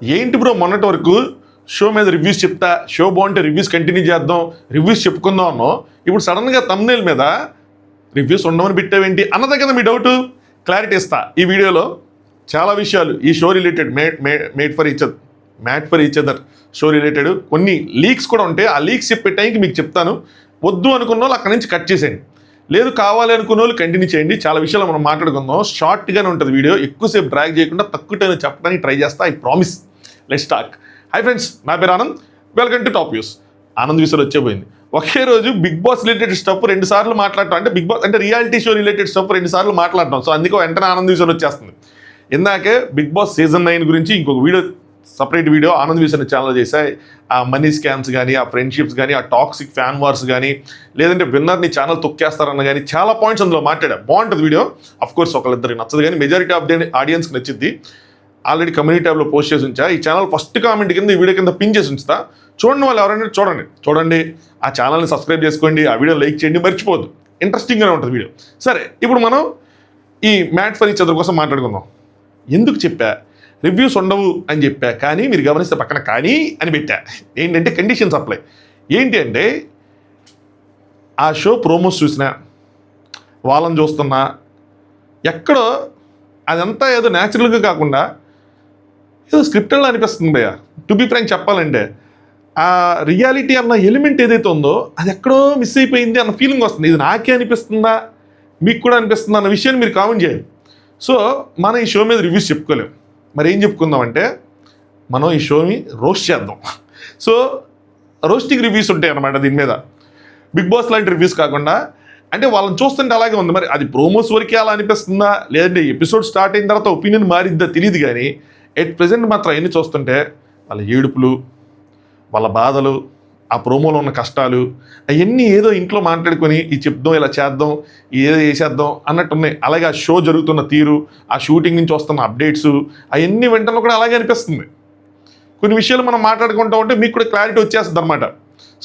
ఏంటి బ్రో మొన్నటి వరకు షో మీద రివ్యూస్ చెప్తా, షో బాగుంటే రివ్యూస్ కంటిన్యూ చేద్దాం, రివ్యూస్ చెప్పుకుందాం అన్నాం. ఇప్పుడు సడన్గా థంబ్నెయిల్ మీద రివ్యూస్ ఉండమని పెట్టావేంటి అన్నదే కదా మీ డౌట్. క్లారిటీ ఇస్తా ఈ వీడియోలో. చాలా విషయాలు ఈ show related, made for each other show related కొన్ని లీక్స్ కూడా ఉంటాయి. ఆ లీక్స్ చెప్పే టైంకి మీకు చెప్తాను. వద్దు అనుకున్న వాళ్ళు అక్కడి నుంచి కట్ చేసేయండి, లేదు కావాలి అనుకున్న వాళ్ళు కంటిన్యూ చేయండి. చాలా విషయాలు మనం మాట్లాడుకుందాం. షార్ట్గానే ఉంటుంది వీడియో, ఎక్కువసేపు డ్రాగ్ చేయకుండా తక్కువ టైం చెప్పడానికి ట్రై చేస్తా. I promise. Let's talk. Hi friends, నా పేరు Anand. Welcome to top news. Anand విషయాలు వచ్చేపోయింది. ఒకే రోజు బిగ్ బాస్ రిలేటెడ్ స్టఫ్ 2 సార్లు మాట్లాడటం, అంటే బిగ్ బాస్ అంటే రియాలిటీ షో రిలేటెడ్ స్టఫ్ 2 సార్లు మాట్లాడటం. సో అందుకే వెంటనే ఆనంద్ విషయాలు వచ్చేస్తుంది. ఇందాకే బిగ్ బాస్ సీజన్ 9 గురించి ఇంకొక వీడియో, సపరేట్ వీడియో ఆనంద్ విషయాన్ని ఛానల్ చేశాయి. ఆ మనీ స్కామ్స్ కానీ, ఆ ఫ్రెండ్షిప్స్ కానీ, ఆ టాక్సిక్ ఫ్యాన్ వార్స్ కానీ, లేదంటే విన్నర్ని ఛానల్ తొక్కేస్తారన్న కానీ చాలా పాయింట్స్ అందులో మాట్లాడా. బాగుంటుంది వీడియో. అఫ్కోర్స్ ఒకళ్ళిద్దరికి నచ్చదు కానీ మెజారిటీ ఆఫ్ ది ఆడియన్స్కి నచ్చింది. ఆల్రెడీ కమ్యూనిటీ ట్యాబ్లో పోస్ట్ చేసి ఉంచా. ఈ ఛానల్ ఫస్ట్ కామెంట్ కింద ఈ వీడియో కింద పిన్ చేసి ఉంచుతా. చూడండి వాళ్ళు ఎవరైనా చూడండి. ఆ ఛానల్ని సబ్స్క్రైబ్ చేసుకోండి, ఆ వీడియో లైక్ చేయండి, మర్చిపోద్దు. ఇంట్రెస్టింగ్గానే ఉంటుంది వీడియో. సరే, ఇప్పుడు మనం ఈ మ్యాట్ ఫర్ ఈచ్ అదర్ కోసం మాట్లాడుకుందాం. ఎందుకు చెప్పా రివ్యూస్ ఉండవు అని చెప్పా, కానీ మీరు గమనిస్తే పక్కన కానీ అని పెట్టా. ఏంటంటే కండిషన్స్ అప్లై. ఏంటి అంటే ఆ షో ప్రోమోస్ చూసినా, వాళ్ళని చూస్తున్నా, ఎక్కడో అదంతా ఏదో న్యాచురల్గా కాకుండా ఏదో స్క్రిప్టెడ్లో అనిపిస్తుంది భయ్య. టు బి ఫ్రాంక్ చెప్పాలంటే ఆ రియాలిటీ అన్న ఎలిమెంట్ ఏదైతే ఉందో అది ఎక్కడో మిస్ అయిపోయింది అన్న ఫీలింగ్ వస్తుంది. ఇది నాకే అనిపిస్తుందా, మీకు కూడా అనిపిస్తుందా అన్న విషయాన్ని మీరు కామెంట్ చేయండి. సో మనం ఈ షో మీద రివ్యూస్ చెప్పుకోలేం. మరి ఏం చెప్పుకుందామంటే మనం ఈ షోని రోస్ట్ చేద్దాం. సో రోస్టింగ్ రివ్యూస్ ఉంటాయి అన్నమాట దీని మీద. బిగ్ బాస్ లాంటి రివ్యూస్ కాకుండా, అంటే వాళ్ళని చూస్తుంటే అలాగే ఉంది. మరి అది ప్రోమోస్ వరకే అలా అనిపిస్తుందా, లేదంటే ఎపిసోడ్ స్టార్ట్ అయిన తర్వాత ఒపీనియన్ మారిద్దా తెలియదు. కానీ ఎట్ ప్రెజెంట్ మాత్రం అవన్నీ చూస్తుంటే వాళ్ళ ఏడుపులు, వాళ్ళ బాధలు, ఆ ప్రోమోలో ఉన్న కష్టాలు, అవన్నీ ఏదో ఇంట్లో మాట్లాడుకొని ఈ చెప్దాం, ఇలా చేద్దాం, ఏదో చేసేద్దాం అన్నట్టున్నాయి. అలాగే ఆ షో జరుగుతున్న తీరు, ఆ షూటింగ్ నుంచి వస్తున్న అప్డేట్స్, అవన్నీ వెంటనే కూడా అలాగే అనిపిస్తుంది. కొన్ని విషయాలు మనం మాట్లాడుకుంటూ ఉంటే మీకు కూడా క్లారిటీ వచ్చేస్తుంది అనమాట.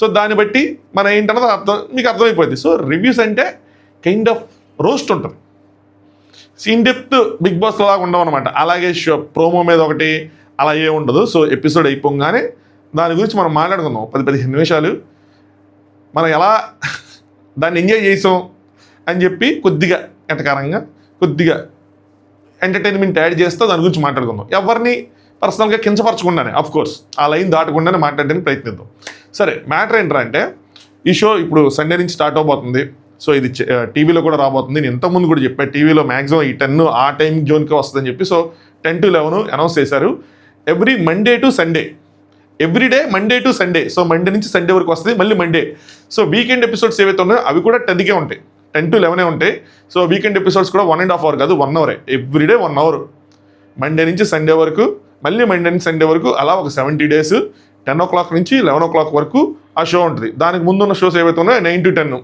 సో దాన్ని బట్టి మనం ఏంటన్నది మీకు అర్థమైపోద్ది. సో రివ్యూస్ అంటే కైండ్ ఆఫ్ రోస్ట్ ఉంటుంది. ఇన్ డెప్త్ బిగ్ బాస్ లాగా ఉండవు అనమాట. అలాగే షో ప్రోమో మీద ఒకటి అలా ఏ ఉండదు. సో ఎపిసోడ్ అయిపోగానే దాని గురించి మనం మాట్లాడుకుందాం 10-15 నిమిషాలు. మనం ఎలా దాన్ని ఎంజాయ్ చేసాం అని చెప్పి కొద్దిగా ఎటకారంగా, కొద్దిగా ఎంటర్టైన్మెంట్ యాడ్ చేస్తూ దాని గురించి మాట్లాడుకుందాం. ఎవరిని పర్సనల్గా కించపరచకుండానే, అఫ్కోర్స్ ఆ లైన్ దాటకుండానే మాట్లాడడానికి ప్రయత్నిద్దాం. సరే, మ్యాటర్ ఏంటంటే అంటే ఈ షో ఇప్పుడు సండే నుంచి స్టార్ట్ అవబోతుంది. సో ఇది టీవీలో కూడా రాబోతుంది. నేను ఇంతకుముందు కూడా చెప్పాను, టీవీలో మ్యాక్సిమం ఈ 10 ఆ టైం జోన్కే వస్తుందని చెప్పి. సో 10 to 11 అనౌన్స్ చేశారు. Every Monday to Sunday, everyday Monday to Sunday. So Monday నుంచి సండే వరకు వస్తుంది, మళ్ళీ మండే. సో వీకెండ్ ఎపిసోడ్స్ ఏవైతే ఉన్నాయో అవి కూడా 10కే ఉంటాయి, 10 to 11 ఉంటాయి. సో వీకెండ్ ఎపిసోడ్స్ కూడా 1.5 hour కాదు, 1 hour. ఎవ్రీడే 1 hour, మండే నుంచి సండే వరకు, మళ్ళీ మండే నుంచి సండే వరకు. అలా ఒక 70 days 10 o'clock నుంచి 11 o'clock వరకు ఆ షో ఉంటుంది. దానికి ముందున్న షోస్ ఏవైతే ఉన్నాయో 9 to 10.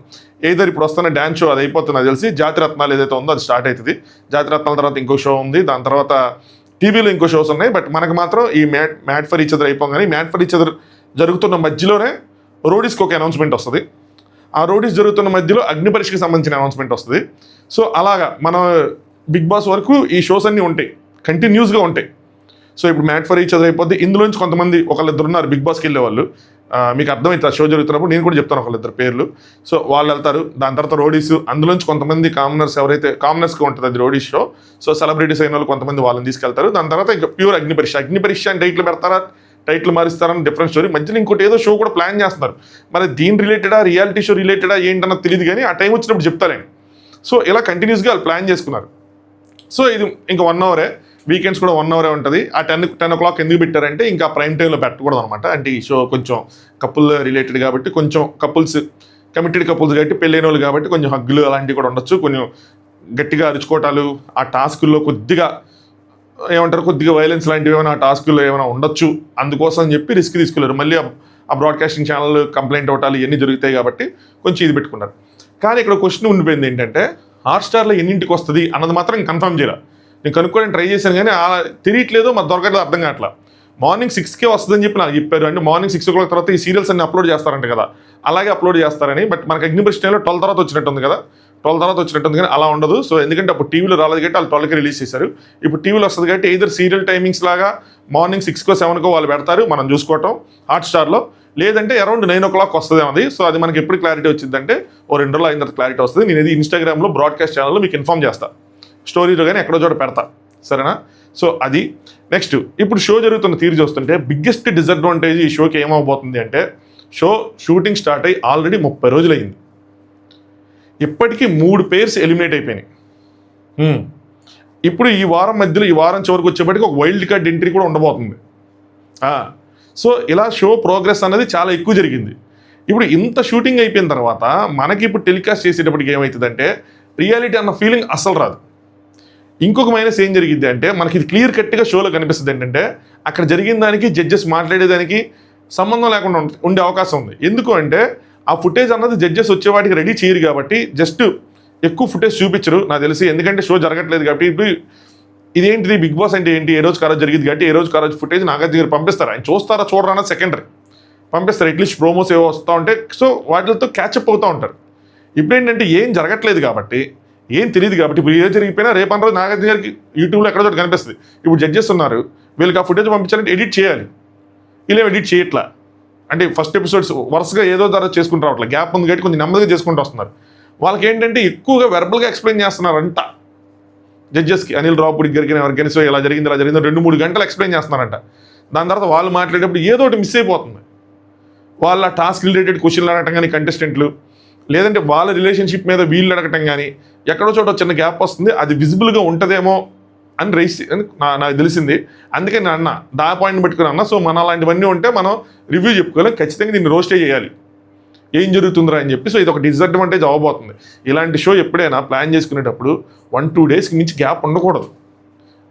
ఏదైతే ఇప్పుడు వస్తున్న డ్యాన్స్ షో అది అయిపోతుంది తెలిసి, జాతిరత్నాలు ఏదైతే ఉందో అది స్టార్ట్ అవుతుంది. జాతిరత్నాల తర్వాత ఇంకో షో ఉంది, దాని తర్వాత టీవీలో ఇంకో షోస్ ఉన్నాయి. బట్ మనకు మాత్రం ఈ మ్యాట్ ఫర్ ఈచ్ అదర్ అయిపోగానే, మ్యాట్ ఫర్ ఈచ్ అదర్ జరుగుతున్న మధ్యలోనే రోడీస్కి ఒక అనౌన్స్మెంట్ వస్తుంది. ఆ రోడీస్ జరుగుతున్న మధ్యలో అగ్ని పరీక్షకి సంబంధించిన అనౌన్స్మెంట్ వస్తుంది. సో అలాగా మన బిగ్ బాస్ వరకు ఈ షోస్ అన్నీ ఉంటాయి, కంటిన్యూస్గా ఉంటాయి. సో ఇప్పుడు మ్యాట్ ఫర్ ఈచ్ అదర్ అయిపోద్ది. ఇందులోంచి కొంతమంది ఒకళ్ళిద్దరు ఉన్నారు బిగ్ బాస్కి వెళ్ళే వాళ్ళు. మీకు అర్థమవుతుంది షో జరుగుతున్నప్పుడు. నేను కూడా చెప్తాను ఒకళ్ళిద్దరు పేర్లు. సో వాళ్ళు వెళ్తారు. దాని తర్వాత రోడీస్, అందులోంచి కొంతమంది కామనర్స్, ఎవరైతే కామనర్స్కి ఉంటుంది అది రోడీస్ షో. సో సెలబ్రిటీస్ అయిన వాళ్ళు కొంతమంది వాళ్ళని తీసుకెళ్తారు. దాని తర్వాత ఇంకా ప్యూర్ అగ్ని పరీక్ష అని టైటిల్ పెడతారా, టైటిల్ మారిస్తారని డిఫరెంట్ స్టోరీ. మధ్యలో ఇంకోటి ఏదో షో కూడా ప్లాన్ చేస్తున్నారు. మరి దీని రిలేటెడా, రియాలిటీ షో రిలేటెడా ఏంటన్నది తెలియదు, కానీ ఆ టైం వచ్చినప్పుడు చెప్తారండి. సో ఇలా కంటిన్యూస్గా వాళ్ళు ప్లాన్ చేసుకున్నారు. సో ఇది ఇంకా 1 hour, వీకెండ్స్ కూడా 1 hour ఉంటుంది. ఆ 10 o'clock ఎందుకు పెట్టారంటే ఇంకా ప్రైమ్ టైంలో పెట్టకూడదు అనమాట. అంటే ఈ షో కొంచెం కపుల్ రిలేటెడ్ కాబట్టి, కొంచెం కపుల్స్, కమిటెడ్ కపుల్స్ కాబట్టి, పెళ్ళైన వాళ్ళు కాబట్టి కొంచెం హగ్గులు అలాంటివి కూడా ఉండొచ్చు. కొంచెం గట్టిగా అరుచుకోవటాలు, ఆ టాస్కుల్లో కొద్దిగా ఏమంటారు, కొద్దిగా వైలెన్స్ లాంటివి ఏమైనా ఆ టాస్కుల్లో ఏమైనా ఉండొచ్చు. అందుకోసం అని చెప్పి రిస్క్ తీసుకెళ్ళారు. మళ్ళీ ఆ బ్రాడ్కాస్టింగ్ ఛానల్ కంప్లైంట్ అవ్వటాలు ఇవన్నీ జరుగుతాయి కాబట్టి కొంచెం ఇది పెట్టుకున్నారు. కానీ ఇక్కడ క్వశ్చన్ ఉండిపోయింది ఏంటంటే హాట్స్టార్లో ఎన్నింటికి వస్తుంది అన్నది మాత్రం కన్ఫర్మ్ చేయాలి. నేను కనుక్కోవడానికి ట్రై చేశాను, కానీ తెలియట్లేదు, మరి దొరకట్లేదు, అర్థం కావట్లా. మార్నింగ్ 6కే వస్తుందని చెప్పి నాకు చెప్పారు. అంటే మార్నింగ్ 6 o'clock తర్వాత ఈ సీరియల్స్ అన్ని అప్లోడ్ చేస్తారంట కదా, అలాగే అప్లోడ్ చేస్తారని. బట్ మనకి అగ్నిపరీక్ష 12 తర్వాత వచ్చినట్టుంది కదా. 12 తర్వాత వచ్చినట్టుంది కానీ అలా ఉండదు. సో ఎందుకంటే అప్పుడు టీవీలో రాలేదు కాబట్టి వాళ్ళు 12కి రిలీజ్ చేశారు. ఇప్పుడు టీవీలో వస్తుంది కాబట్టి ఎయిదర్ సీరియల్ టైమింగ్స్ లాగా మార్నింగ్ 6కో 7కో వాళ్ళు పెడతారు, మనం చూసుకోవటం హాట్స్టార్లో. లేదంటే అరౌండ్ 9 o'clock వస్తుంది అది. సో అది మనకి ఎప్పుడు క్లారిటీ వచ్చిందంటే ఓ 2 రోజులు అయిన తర్వాత క్లారిటీ వస్తుంది. నేను ఇది ఇన్స్టాగ్రామ్లో బ్రాడ్కాస్ట్ ఛానల్లో మీకు ఇన్ఫార్మ్ చేస్తా, స్టోరీలో కానీ ఎక్కడో చోట పెడతా, సరేనా? సో అది నెక్స్ట్. ఇప్పుడు షో జరుగుతున్న తీరు చూస్తుంటే బిగ్గెస్ట్ డిసడ్వాంటేజ్ ఈ షోకి ఏమవబోతుంది అంటే, షో షూటింగ్ స్టార్ట్ అయ్యి ఆల్రెడీ 30 రోజులు అయింది. ఇప్పటికీ 3 pairs ఎలిమినేట్ అయిపోయినాయి. ఇప్పుడు ఈ వారం మధ్యలో, ఈ వారం చివరికి వచ్చేప్పటికి ఒక వైల్డ్ కార్డ్ ఎంట్రీ కూడా ఉండబోతుంది. సో ఇలా షో ప్రోగ్రెస్ అనేది చాలా ఎక్కువ జరిగింది. ఇప్పుడు ఇంత షూటింగ్ అయిపోయిన తర్వాత మనకి ఇప్పుడు టెలికాస్ట్ చేసేటప్పటికి ఏమవుతుందంటే రియాలిటీ అన్న ఫీలింగ్ అస్సలు రాదు. ఇంకొక మైనస్ ఏం జరిగింది అంటే, మనకి ఇది క్లియర్ కట్గా షోలో కనిపిస్తుంది ఏంటంటే, అక్కడ జరిగిన దానికి జడ్జెస్ మాట్లాడేదానికి సంబంధం లేకుండా ఉండే అవకాశం ఉంది. ఎందుకు అంటే ఆ ఫుటేజ్ అన్నది జడ్జెస్ వచ్చే వాటికి రెడీ చేయరు కాబట్టి జస్ట్ ఎక్కువ ఫుటేజ్ చూపించరు నాకు తెలిసి, ఎందుకంటే షో జరగట్లేదు కాబట్టి. ఇప్పుడు ఇదేంటిది బిగ్ బాస్ అంటే ఏంటి, ఏ రోజు కారోజు జరిగింది కాబట్టి ఏ రోజు కారోజు ఫుటేజ్ నాగార్జున గారు పంపిస్తారు. ఆయన చూస్తారా చూడరా అన్నది సెకండరీ, పంపిస్తారు. అట్లీస్ట్ ప్రోమోస్ ఏవో వస్తూ ఉంటాయి, సో వాటితో క్యాచప్ అవుతూ ఉంటారు. ఇప్పుడు ఏంటంటే ఏం జరగట్లేదు కాబట్టి, ఏం తెలియదు కాబట్టి, ఇప్పుడు ఏ జరిగిపోయినా రేపు అన్న రోజు నాగార్జున గారికి యూట్యూబ్లో ఎక్కడో చోట కనిపిస్తుంది. ఇప్పుడు జడ్జెస్ ఉన్నారు, వీళ్ళకి ఆ ఫుటేజ్ పంపించాలంటే ఎడిట్ చేయాలి, ఇలా ఎడిట్ చేయట్లా. అంటే ఫస్ట్ ఎపిసోడ్స్ వరుసగా ఏదో ద్వారా చేసుకుంటూ రావట్లేదు, గ్యాప్ ఉంది కాబట్టి కొంచెం నెమ్మదిగా చేసుకుంటూ వస్తున్నారు. వాళ్ళకి ఏంటంటే ఎక్కువగా వెర్బల్గా ఎక్స్ప్లెయిన్ చేస్తున్నారంట జడ్జెస్కి, అనిల్ రావుపూడి గారికి ఎవరికైనా. సో ఇలా జరిగింది 2-3 గంటలు ఎక్స్ప్లెయిన్ చేస్తున్నారంట. దాని తర్వాత వాళ్ళు మాట్లాడేటప్పుడు ఏదో ఒకటి మిస్ అయిపోతుంది. వాళ్ళ టాస్క్ రిలేటెడ్ క్వశ్చన్లు అడగటం కానీ కంటెస్టెంట్లు, లేదంటే వాళ్ళ రిలేషన్షిప్ మీద వీళ్ళు అడగటం కానీ, ఎక్కడో చోట చిన్న గ్యాప్ వస్తుంది. అది విజిబుల్గా ఉంటుందేమో అని నాకు తెలిసింది. అందుకే నేను అన్న దా పాయింట్ పెట్టుకుని అన్న. సో మన అలాంటివన్నీ ఉంటే మనం రివ్యూ చెప్పుకోవాలి, ఖచ్చితంగా దీన్ని రోస్టే చేయాలి, ఏం జరుగుతుందిరా అని చెప్పి. సో ఇది ఒక డిసడ్వాంటేజ్ అవ్వబోతుంది. ఇలాంటి షో ఎప్పుడైనా ప్లాన్ చేసుకునేటప్పుడు 1-2 daysకి మించి గ్యాప్ ఉండకూడదు.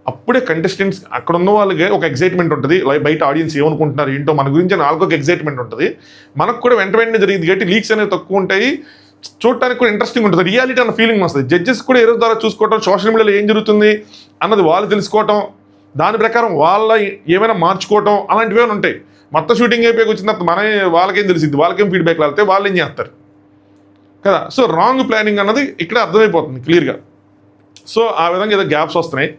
అప్పుడే కంటెస్టెంట్స్ అక్కడ ఉన్న వాళ్ళకి ఒక ఎక్సైట్మెంట్ ఉంటుంది, బయట ఆడియన్స్ ఏమనుకుంటున్నారు ఏంటో మన గురించి వాళ్ళకి ఒక ఎక్సైట్మెంట్ ఉంటుంది. మనకు కూడా వెంటనే జరిగింది కాబట్టి లీక్స్ అనేవి తక్కువ ఉంటాయి, చూడటానికి కూడా ఇంట్రెస్టింగ్ ఉంటుంది, రియాలిటీ అన్న ఫీలింగ్ వస్తుంది. జడ్జెస్ కూడా ఏ రోజు ద్వారా చూసుకోవటం, సోషల్ మీడియాలో ఏం జరుగుతుంది అన్నది వాళ్ళు తెలుసుకోవటం, దాని ప్రకారం వాళ్ళ ఏమైనా మార్చుకోవటం, అలాంటివి ఏమైనా ఉంటాయి. మొత్తం షూటింగ్ అయిపోయి వచ్చిన తర్వాత వాళ్ళకేం తెలిసింది, వాళ్ళకేం ఫీడ్బ్యాక్ వెళ్తే వాళ్ళు ఏం చేస్తారు కదా. సో రాంగ్ ప్లానింగ్ అన్నది ఇక్కడ అర్థమైపోతుంది క్లియర్గా. సో ఆ విధంగా ఏదో గ్యాప్స్ వస్తున్నాయి.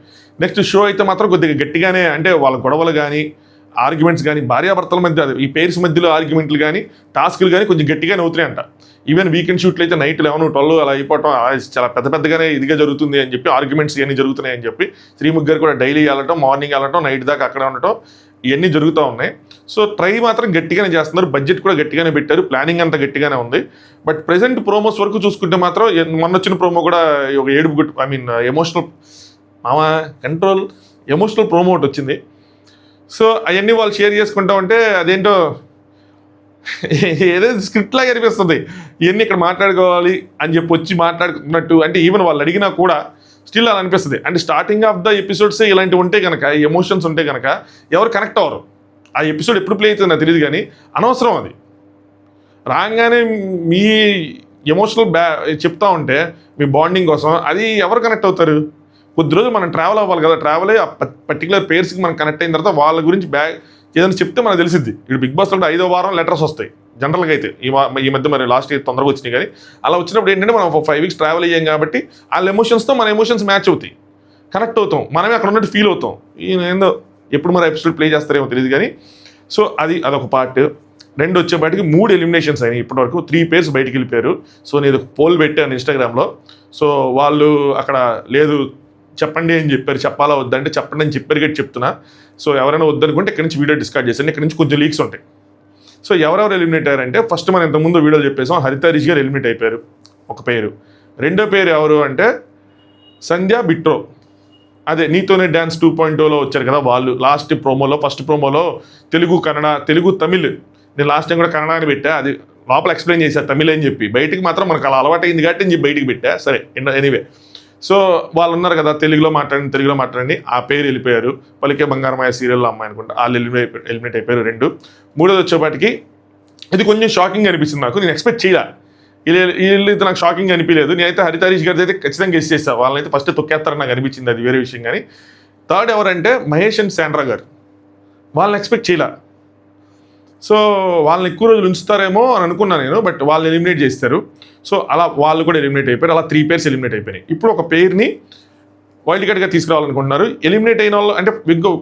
నెక్స్ట్ షో అయితే మాత్రం కొద్దిగా గట్టిగానే, అంటే వాళ్ళ గొడవలు కానీ ఆర్గ్యుమెంట్స్ కానీ, భార్యాభర్తల మధ్య ఈ పేర్స్ మధ్యలో ఆర్గ్యుమెంట్లు కానీ టాస్క్లు కానీ కొంచెం గట్టిగానే అవుతున్నాయి అంట. ఈవెన్ వీకెండ్ షూట్లు అయితే నైట్ 11-12 అలా అయిపోవటం చాలా పెద్దగానే ఇదిగా జరుగుతుంది అని చెప్పి, ఆర్గ్యుమెంట్స్ ఇవన్నీ జరుగుతున్నాయి అని చెప్పి. శ్రీముఖ్ గారు కూడా డైలీ వెళ్ళటం, మార్నింగ్ వెళ్ళటం, నైట్ దాకా అక్కడ ఉండటం, ఇవన్నీ జరుగుతూ ఉన్నాయి. సో ట్రై మాత్రం గట్టిగానే చేస్తున్నారు, బడ్జెట్ కూడా గట్టిగానే పెట్టారు, ప్లానింగ్ అంతా గట్టిగానే ఉంది. బట్ ప్రెసెంట్ ప్రోమోస్ వరకు చూసుకుంటే మాత్రం మొన్న వచ్చిన ప్రోమో కూడా ఒక ఏడుపు ఎమోషనల్ ప్రోమో ఒకటి వచ్చింది. సో అవన్నీ వాళ్ళు షేర్ చేసుకుంటా ఉంటే అదేంటో ఏదో స్క్రిప్ట్ లాగా అనిపిస్తుంది. ఇవన్నీ ఇక్కడ మాట్లాడుకోవాలి అని చెప్పి వచ్చి మాట్లాడుకున్నట్టు, అంటే ఈవెన్ వాళ్ళు అడిగినా కూడా స్టిల్ అలా అనిపిస్తుంది. అంటే స్టార్టింగ్ ఆఫ్ ద ఎపిసోడ్స్ ఇలాంటివి ఉంటే కనుక, ఎమోషన్స్ ఉంటే కనుక ఎవరు కనెక్ట్ అవ్వరు. ఆ ఎపిసోడ్ ఎప్పుడు ప్లే అవుతుంది నాకు తెలియదు కానీ అనవసరం అది. రాగానే మీ ఎమోషనల్ చెప్తా ఉంటే మీ బాండింగ్ కోసం, అది ఎవరు కనెక్ట్ అవుతారు? కొద్ది రోజులు మనం ట్రావెల్ అవ్వాలి కదా, ట్రావెల్ అయ్యి ఆ పర్టికులర్ పేర్స్కి మనం కనెక్ట్ అయిన తర్వాత వాళ్ళ గురించి ఏదైనా చెప్తే మనకు తెలిసిద్ది. ఇప్పుడు బిగ్ బాస్ అంటే 5వ వారం లెటర్స్ వస్తాయి జనరల్గా అయితే, ఈ మధ్య మరి లాస్ట్ ఇయర్ తొందరగా వచ్చినాయి. కానీ అలా వచ్చినప్పుడు ఏంటంటే మనం 5 weeks ట్రావెల్ అయ్యాం కాబట్టి వాళ్ళ ఎమోషన్స్తో మన ఎమోషన్స్ మ్యాచ్ అవుతాయి, కనెక్ట్ అవుతాం, మనమే అక్కడ ఉన్నట్టు ఫీల్ అవుతాం. ఏందో ఎప్పుడు మరి ఎపిసోడ్ ప్లే చేస్తారేమో తెలియదు కానీ. సో అదొక పార్ట్. 2 వచ్చేపాటికి 3 ఎలిమినేషన్స్ అయినాయి ఇప్పటివరకు. 3 pairs బయటికి వెళ్ళిపోయారు. సో నేను పోల్ పెట్టాను ఇన్స్టాగ్రామ్లో. సో వాళ్ళు అక్కడ లేదు చెప్పండి అని చెప్పారు, చెప్పాలా వద్దంటే చెప్పండి అని చెప్పారు గట్టి చెప్తున్నా. సో ఎవరైనా వద్దనుకుంటే ఇక్కడ నుంచి వీడియో డిస్కస్ చేశాను, ఇక్కడ నుంచి కొంచెం లీక్స్ ఉంటాయి. సో ఎవరెవరు ఎలిమినేట్ అయ్యారంటే, ఫస్ట్ మనం ఇంతకుముందు వీడియోలు చెప్పేసాం, హరితారీష్ గారు ఎలిమినేట్ అయిపోయారు ఒక పేరు. 2వ పేరు ఎవరు అంటే సంధ్య బిట్రో, అదే నీతోనే డ్యాన్స్ 2.0లో వచ్చారు కదా వాళ్ళు. లాస్ట్ ప్రోమోలో, ఫస్ట్ ప్రోమోలో తెలుగు, కన్నడ, తెలుగు, తమిళ్, నేను లాస్ట్ టైం కూడా కన్నడ అని పెట్టా, అది లోపల ఎక్స్ప్లెయిన్ చేశారు తమిళ్ అని చెప్పి. బయటికి మాత్రం మనకు అలా అలవాటు అయింది కాబట్టి నేను బయటికి పెట్టా. సరే ఎనీవే. సో వాళ్ళు ఉన్నారు కదా తెలుగులో మాట్లాడండి, ఆ పేరు వెళ్ళిపోయారు. పలికే బంగారమాయ సీరియల్లో అమ్మాయి అనుకుంటా, వాళ్ళు ఎలిమినేట్ అయిపోయారు 2. 3వది వచ్చేపాటికి ఇది కొంచెం షాకింగ్ అనిపిస్తుంది నాకు, నేను ఎక్స్పెక్ట్ చేయాలి. వీళ్ళైతే నాకు షాకింగ్ అనిపించలేదు. నేనైతే హరితారీష్ గారి అయితే ఖచ్చితంగా గెస్ చేస్తాను, వాళ్ళనైతే ఫస్ట్ తొక్కేస్తారని నాకు అనిపించింది, అది వేరే విషయం. కానీ 3rd ఎవరంటే మహేష్ అండ్ శాండ్రా గారు, వాళ్ళని ఎక్స్పెక్ట్ చేయాల. సో వాళ్ళని ఎక్కువ రోజులు ఉంచుతారేమో అని అనుకున్నాను నేను, బట్ వాళ్ళని ఎలిమినేట్ చేస్తారు. సో అలా వాళ్ళు కూడా ఎలిమినేట్ అయిపోయారు. అలా 3 పేర్స్ ఎలిమినేట్ అయిపోయినాయి. ఇప్పుడు ఒక పేరుని వైల్డ్ కార్డ్గా తీసుకురావాలనుకుంటున్నారు. ఎలిమినేట్ అయిన వాళ్ళు అంటే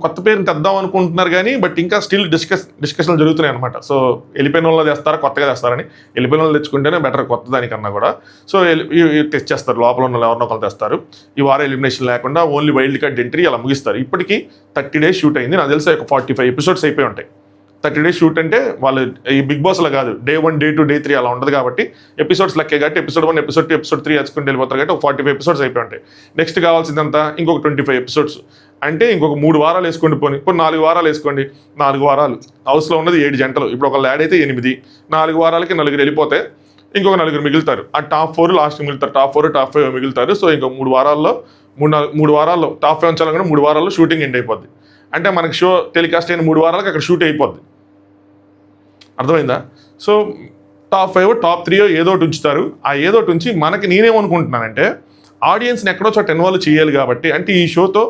కొత్త పేరుని తెద్దాం అనుకుంటున్నారు కానీ బట్ ఇంకా స్టిల్ డిస్కషన్లు జరుగుతున్నాయి అనమాట. సో వెళ్ళిపోయిన వాళ్ళు తెస్తారా కొత్తగా తెస్తారని. వెళ్ళిపోయిన వాళ్ళు తెచ్చుకుంటేనే బెటర్ కొత్త దానికన్నా కూడా. సో తెచ్చేస్తారు, లోపల ఉన్న ఎవరినో ఒకరు తెస్తారు. ఈ వారం ఎలిమినేషన్ లేకుండా ఓన్లీ వైల్డ్ కార్డ్ ఎంట్రీ అలా ముగిస్తారు. ఇప్పటికీ 30 days షూట్ అయింది. నాకు తెలిసి ఒక 45 episodes అయిపోయి ఉంటాయి. 30 days షూట్ అంటే వాళ్ళు ఈ బిగ్ బాస్లో కాదు, Day 1, Day 2, Day 3 అలా ఉండదు కాబట్టి ఎపిసోడ్స్ లెక్కే కాబట్టి ఎపిసోడ్ 1, ఎపిసోడ్ 2, ఎపిసోడ్ 3 వేసుకుంటూ వెళ్ళిపోతారు కాబట్టి ఒక 45 episodes అయిపోయి ఉంటాయి. నెక్స్ట్ కావాల్సిందంతా ఇంకొక 25 episodes, అంటే ఇంకొక 3 వారాలు వేసుకోండి. పోనీ ఇప్పుడు 4 వారాలు వేసుకోండి. 4 వారాలు హౌస్లో ఉన్నది 7 జంటలు. ఇప్పుడు ఒక యాడ్ అయితే 8, 4 వారాలకి 4 వెళ్ళిపోతే ఇంకొక 4 మిగులుతారు. ఆ టాప్ 4 లాస్ట్ మిగులుతారు. టాప్ 4, టాప్ 5 మిగులుతారు. సో ఇంకొక 3 వారాల్లో 3 వారాల్లో టాప్ 5 ఉంచాలనుకుంటే 3 వారాల్లో షూటింగ్ ఎండ్ అయిపోద్ది. అంటే మనకి షో టెలికాస్ట్ అయిన 3 వారాలకు అక్కడ షూట్ అయిపోద్ది. అర్థమైందా? సో టాప్ 5, టాప్ 3 ఏదో ఒకటి ఉంచుతారు. ఆ ఏదో ఒకటి ఉంచి మనకి నేనేమనుకుంటున్నానంటే ఆడియన్స్ని ఎక్కడో చోట ఇన్వాల్వ్ చేయాలి కాబట్టి, అంటే ఈ షోతో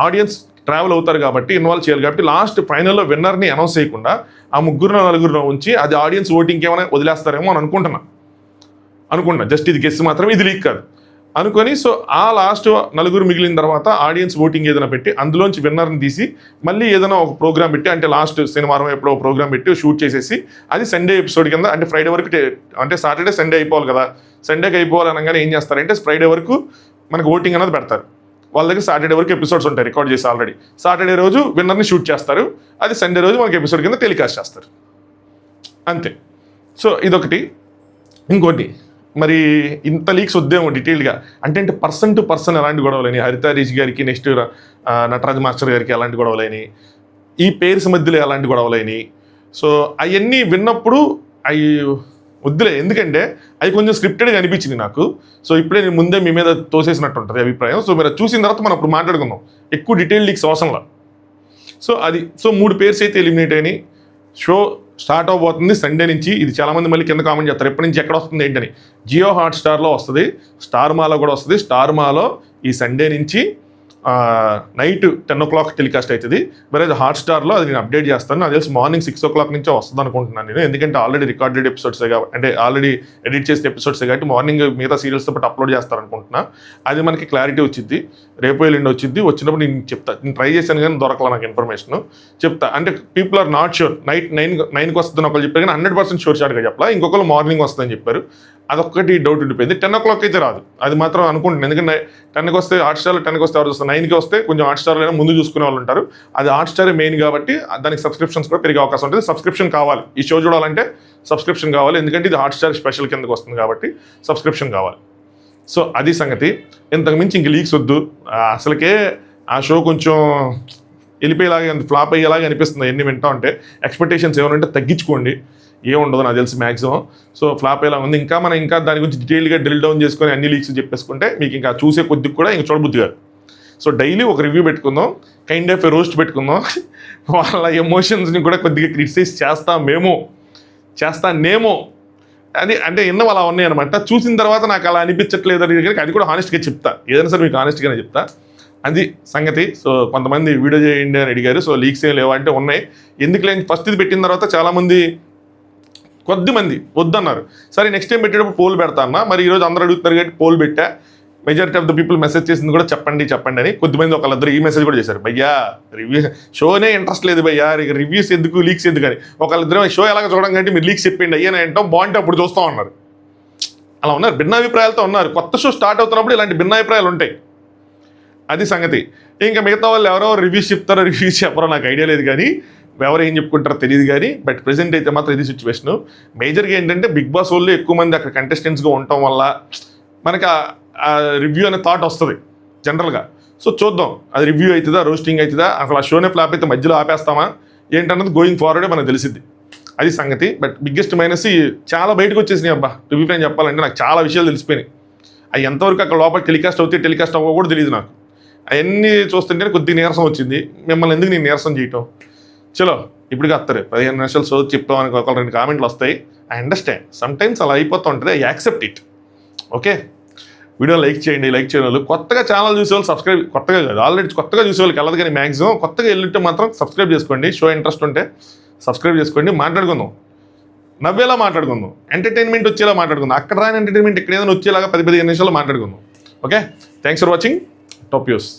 ఆడియన్స్ ట్రావెల్ అవుతారు కాబట్టి ఇన్వాల్వ్ చేయాలి కాబట్టి లాస్ట్ ఫైనల్లో విన్నర్ని అనౌన్స్ చేయకుండా ఆ 3-4 ఉంచి అది ఆడియన్స్ ఓటింగ్కి ఏమైనా వదిలేస్తారేమో అని అనుకుంటున్నా. జస్ట్ ఇది గెస్ మాత్రం, ఇది లీక్ కాదు అనుకొని. సో ఆ లాస్ట్ 4 మిగిలిన తర్వాత ఆడియన్స్ ఓటింగ్ ఏదైనా పెట్టి అందులోంచి విన్నర్ని తీసి మళ్ళీ ఏదైనా ఒక ప్రోగ్రామ్ పెట్టి, అంటే లాస్ట్ శనివారం ఎప్పుడో ప్రోగ్రామ్ పెట్టి షూట్ చేసేసి అది సండే ఎపిసోడ్ కింద, అంటే ఫ్రైడే వరకు, అంటే సాటర్డే సండే అయిపోవాలి కదా. సండేకి అయిపోవాలి అనగానే ఏం చేస్తారంటే ఫ్రైడే వరకు మనకి ఓటింగ్ అనేది పెడతారు. వాళ్ళ దగ్గర సాటర్డే వరకు ఎపిసోడ్స్ ఉంటాయి రికార్డ్ చేసి ఆల్రెడీ. సాటర్డే రోజు విన్నర్ని షూట్ చేస్తారు. అది సండే రోజు మనకి ఎపిసోడ్ కింద టెలికాస్ట్ చేస్తారు. అంతే. సో ఇదొకటి. ఇంకోటి, మరి ఇంత లీక్స్ వద్దేమో డీటెయిల్గా అంటే పర్సన్ టు పర్సన్ ఎలాంటి గొడవలని, హరిత రీష్ గారికి, నెక్స్ట్ నటరాజ్ మాస్టర్ గారికి ఎలాంటి గొడవలని, ఈ పేర్స్ మధ్యలో ఎలాంటి గొడవలని. సో అవన్నీ విన్నప్పుడు అవి వద్దులే, ఎందుకంటే అవి కొంచెం స్క్రిప్టెడ్గా అనిపించింది నాకు. సో ఇప్పుడే నేను ముందే మీ మీద తోసేసినట్టు ఉంటుంది అభిప్రాయం. సో మీరు చూసిన తర్వాత మనం అప్పుడు మాట్లాడుకుందాం. ఎక్కువ డీటెయిల్ లీక్స్ అవసరంలా. సో అది. సో 3 పేర్స్ అయితే ఎలిమినేట్ అయినాయి. షో స్టార్ట్ అవబోతుంది సండే నుంచి. ఇది చాలామంది మళ్ళీ కింద కామెంట్ చేస్తారు ఎప్పటి నుంచి ఎక్కడ వస్తుంది ఏంటని. జియో హాట్స్టార్లో వస్తుంది, స్టార్ మాలో కూడా వస్తుంది. స్టార్ మాలో ఈ సండే నుంచి నైట్ 10 o'clock టెలికాస్ట్ అవుతుంది. మరి అది హాట్స్టార్లో అది నేను అప్డేట్ చేస్తాను. నాకు తెలిసి మార్నింగ్ 6 o'clock నుంచే వస్తుంది అనుకుంటున్నాను నేను. ఎందుకంటే ఆల్రెడీ రికార్డెడ్ ఎపిసోడ్సే కాబట్టి, అంటే ఆల్రెడీ ఎడిట్ చేసిన ఎపిసోడ్సే కాబట్టి మార్నింగ్ మిగతా సీరియల్స్తో పాటు అప్లోడ్ చేస్తారనుకుంటున్నా. అది మనకి క్లారిటీ వచ్చింది. రేపు ఎల్లుండి వచ్చినప్పుడు నేను చెప్తా. నేను ట్రై చేశాను కానీ దొరకలా నాకు ఇన్ఫర్మేషన్. చెప్తా. అంటే people are not sure. Night 9కి వస్తుందని ఒకళ్ళు చెప్పారు కానీ 100% షూర్ షాట్గా చెప్పాలా. ఇంకొకరు మార్నింగ్ వస్తుందని చెప్పారు. అదొక్కటి డౌట్ ఉండిపోయింది. 10 o'clock అయితే రాదు, అది మాత్రం అనుకుంటున్నాను. ఎందుకంటే 10కి వస్తే హాట్స్టార్లో, 10కి వస్తే ఎవరు వస్తారు, 9కి వస్తే కొంచెం హాట్స్టార్లో ముందు చూసుకునే వాళ్ళు ఉంటారు. అది హాట్స్టార్ మెయిన్ కాబట్టి దానికి సబ్స్క్రిప్షన్స్ కూడా పెరిగే అవకాశం ఉంటుంది. సబ్స్క్రిప్షన్ కావాలి, ఈ షో చూడాలంటే సబ్స్క్రిప్షన్ కావాలి. ఎందుకంటే ఇది హాట్స్టార్ స్పెషల్ కిందకి వస్తుంది కాబట్టి సబ్స్క్రిప్షన్ కావాలి. సో అది సంగతి. ఇంతకు మించి ఇంక లీక్స్ వద్దు. అసలుకే ఆ షో కొంచెం వెళ్ళిపోయేలాగా, ఫ్లాప్ అయ్యేలాగా అనిపిస్తుంది ఎన్ని వింటా ఉంటే. ఎక్స్పెక్టేషన్స్ ఏమైనా ఉంటే తగ్గించుకోండి, ఏముండదు నాకు తెలిసి మ్యాక్సిమం. సో ఫ్లాప్ అయ్యేలా ఉంది. మనం ఇంకా దాని గురించి డీటెయిల్గా డ్రిల్ డౌన్ చేసుకొని అన్ని లీక్స్ చెప్పేసుకుంటే మీకు ఇంకా చూసే కొద్దిగా కూడా ఇంక చూడబుద్ధి కాదు. సో డైలీ ఒక రివ్యూ పెట్టుకుందాం, కైండ్ ఆఫ్ రోస్ట్ పెట్టుకుందాం. వాళ్ళ ఎమోషన్స్ని కూడా కొద్దిగా క్రిటిసైజ్ చేస్తానేమో అది, అంటే ఎన్నో అలా ఉన్నాయి అనమాట. చూసిన తర్వాత నాకు అలా అనిపించట్లేదు అని, అది కూడా హానెస్ట్గా చెప్తా. ఏదైనా సరే మీకు హానెస్ట్గానే చెప్తా. అది సంగతి. సో కొంతమంది వీడియో చేయండి అని అడిగారు. సో లీక్స్ ఏం లేవా అంటే ఉన్నాయి. ఎందుకు లేని ఫస్ట్ ఇది పెట్టిన తర్వాత చాలామంది కొద్దిమంది వద్దన్నారు. సరే నెక్స్ట్ టైం పెట్టేటప్పుడు పోల్ పెడతా అన్న. మరి ఈరోజు అందరూ అడుగుతున్నారు కాబట్టి పోల్ పెట్టా. Majority of the people message చేసింది కూడా చెప్పండి అని. కొద్దిమంది ఒకళ్ళిద్దరు ఈ మెసేజ్ కూడా చేశారు, భయ్యా రివ్యూ షోనే ఇంట్రెస్ట్ లేదు భయ్యా, రివ్యూస్ ఎందుకు, లీక్స్ ఎందుకు అని. ఒకళ్ళిద్దరు షో ఎలాగ చూడడం కంటే మీరు లీక్స్ చెప్పండి అయ్యా అని అంటాం, బాగుంటే అప్పుడు చూస్తూ ఉన్నారు. అలా ఉన్నారు, భిన్నాభిప్రాయాలతో ఉన్నారు. కొత్త షో స్టార్ట్ అవుతున్నప్పుడు ఇలాంటి భిన్నాభిప్రాయాలు ఉంటాయి. అది సంగతి. ఇంకా మిగతా వాళ్ళు ఎవరో రివ్యూస్ చెప్తారో రివ్యూస్ చెప్పరో నాకు ఐడియా లేదు, కానీ ఎవరు ఏం చెప్పుకుంటారో తెలియదు. కానీ బట్ ప్రెజెంట్ అయితే మాత్రం ఇది సిచ్యువేషను. మేజర్గా ఏంటంటే బిగ్ బాస్ వాళ్ళు ఎక్కువ మంది అక్కడ కంటెస్టెంట్స్గా ఉండటం వల్ల మనకి ఆ రివ్యూ అనే థాట్ వస్తుంది జనరల్గా. సో చూద్దాం అది రివ్యూ అవుతుందా, రోస్టింగ్ అవుతుందా, అసలు ఆ షోనే ఫ్లాప్ అయితే మధ్యలో ఆపేస్తామా ఏంటన్నది గోయింగ్ ఫార్వర్డే మనకు తెలిసింది. అది సంగతి. బట్ బిగ్గెస్ట్ మైనస్ చాలా బయటకు వచ్చేసినాయి అబ్బా. రివ్యూ పైన చెప్పాలంటే నాకు చాలా విషయాలు తెలిసిపోయినాయి. అవి ఎంతవరకు అక్కడ లోపల టెలికాస్ట్ అవుతాయి, టెలికాస్ట్ అవ్వ కూడా తెలియదు నాకు. అవన్నీ చూస్తుంటే కొద్దిగా నీరసం వచ్చింది. మిమ్మల్ని ఎందుకు నేను నీరసం చేయటం. చలో ఇప్పటికీ వస్తారు 15 నిమిషాలు సో చెప్తామని ఒకళ్ళు 2 కామెంట్లు వస్తాయి. ఐ అండర్స్టాండ్, సమ్టైమ్స్ అలా అయిపోతూ ఉంటుంది. I accept it. Okay, video like చేయండి. లైక్ చేయని వాళ్ళు, కొత్తగా ఛానల్ చూసేవాళ్ళు సబ్స్క్రైబ్, కొత్తగా కాదు ఆల్రెడీ కొత్తగా చూసే వాళ్ళకి వెళ్ళదు కానీ మ్యాక్సిమం కొత్తగా వెళ్ళితే మాత్రం సబ్స్క్రైబ్ చేసుకోండి. షో ఇంట్రెస్ట్ ఉంటే సబ్స్క్రైబ్ చేసుకోండి, మాట్లాడుకుందాం, నవ్వేలా మాట్లాడుకుందాం, ఎంటర్టైన్మెంట్ వచ్చేలా మాట్లాడుకుందాం. అక్కడ రాని ఎంటర్టైన్మెంట్ ఇక్కడ ఏదైనా వచ్చేలాగా 10-15 నిమిషాలు మాట్లాడుకుందాం. Okay, thanks for watching. Top news.